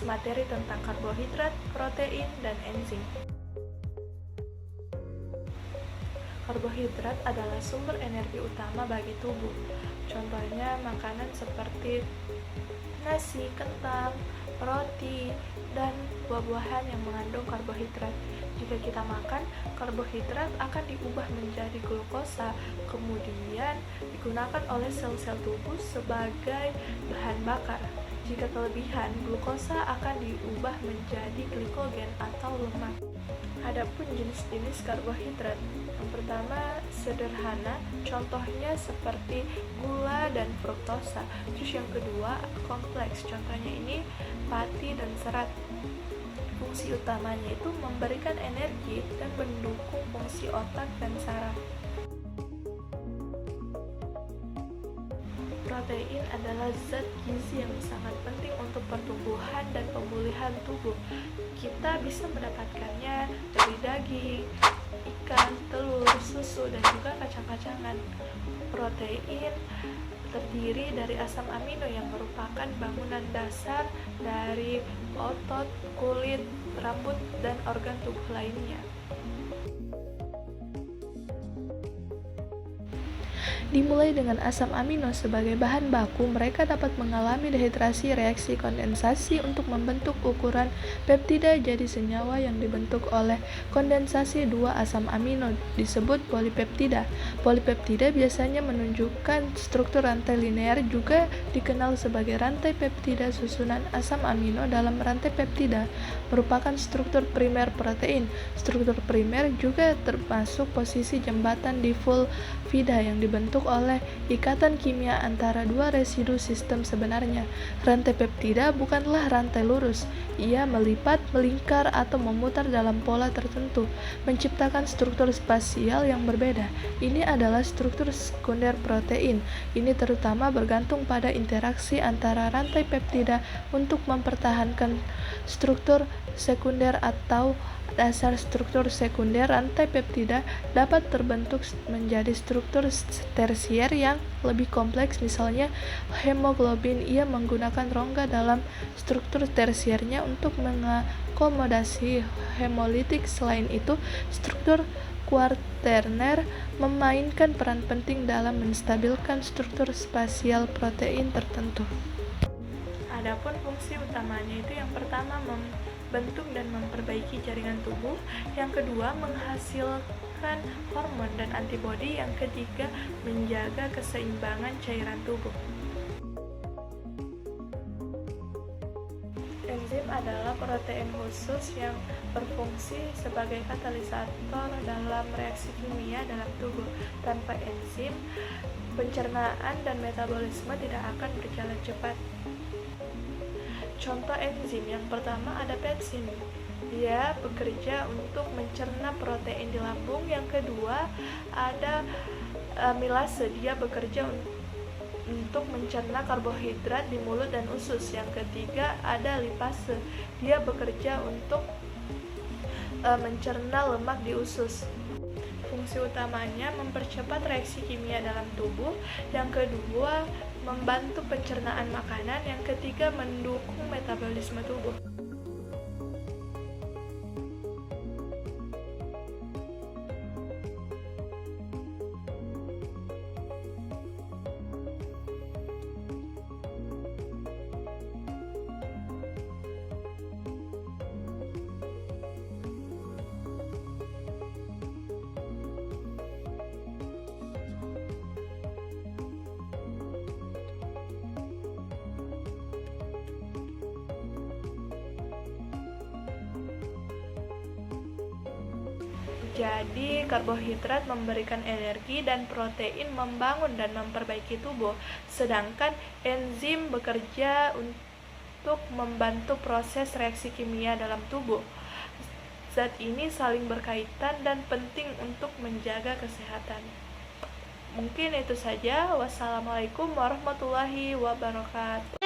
materi tentang karbohidrat, protein, dan enzim. Karbohidrat adalah sumber energi utama bagi tubuh. Contohnya makanan seperti nasi, kentang, roti, dan buah-buahan yang mengandung karbohidrat. Jika kita makan, karbohidrat akan diubah menjadi glukosa, kemudian digunakan oleh sel-sel tubuh sebagai bahan bakar. Jika kelebihan, glukosa akan diubah menjadi glikogen atau lemak. Adapun jenis-jenis karbohidrat, yang pertama sederhana, contohnya seperti gula dan fruktosa. Terus yang kedua kompleks, contohnya ini pati dan serat. Fungsi utamanya itu memberikan energi dan mendukung fungsi otak dan saraf. Protein adalah zat gizi yang sangat penting untuk pertumbuhan dan pemulihan tubuh. Kita bisa mendapatkannya dari daging, ikan, telur, susu, dan juga kacang-kacangan. Protein terdiri dari asam amino yang merupakan bangunan dasar dari otot, kulit, rambut, dan organ tubuh lainnya. Dimulai dengan asam amino sebagai bahan baku, mereka dapat mengalami dehidrasi reaksi kondensasi untuk membentuk ukuran peptida jadi senyawa yang dibentuk oleh kondensasi dua asam amino disebut polipeptida. Polipeptida biasanya menunjukkan struktur rantai linear, juga dikenal sebagai rantai peptida. Susunan asam amino dalam rantai peptida merupakan struktur primer protein. Struktur primer juga termasuk posisi jembatan di fulvida yang dibentuk oleh ikatan kimia antara dua residu sistem sebenarnya. Rantai peptida bukanlah rantai lurus. Ia melipat, melingkar, atau memutar dalam pola tertentu, menciptakan struktur spasial yang berbeda. Ini adalah struktur sekunder protein. Ini terutama bergantung pada interaksi antara rantai peptida untuk mempertahankan struktur sekunder atau dasar. Struktur sekunder rantai peptida dapat terbentuk menjadi struktur tersier yang lebih kompleks, misalnya hemoglobin. Ia menggunakan rongga dalam struktur tersiernya untuk mengakomodasi hemolitik. Selain itu, struktur kuaterner memainkan peran penting dalam menstabilkan struktur spasial protein tertentu. Adapun fungsi utamanya itu yang pertama membentuk dan memperbaiki jaringan tubuh, yang kedua menghasilkan hormon dan antibodi, yang ketiga menjaga keseimbangan cairan tubuh. Enzim adalah protein khusus yang berfungsi sebagai katalisator dalam reaksi kimia dalam tubuh. Tanpa enzim, pencernaan dan metabolisme tidak akan berjalan cepat. Contoh enzim yang pertama ada pepsin. Dia bekerja untuk mencerna protein di lambung. Yang kedua ada amilase. Dia bekerja untuk mencerna karbohidrat di mulut dan usus. Yang ketiga ada lipase. Dia bekerja untuk mencerna lemak di usus. Fungsi utamanya mempercepat reaksi kimia dalam tubuh. Yang kedua membantu pencernaan makanan. Yang ketiga mendukung metabolisme tubuh. Jadi, karbohidrat memberikan energi dan protein membangun dan memperbaiki tubuh, sedangkan enzim bekerja untuk membantu proses reaksi kimia dalam tubuh. Zat ini saling berkaitan dan penting untuk menjaga kesehatan. Mungkin itu saja. Wassalamualaikum warahmatullahi wabarakatuh.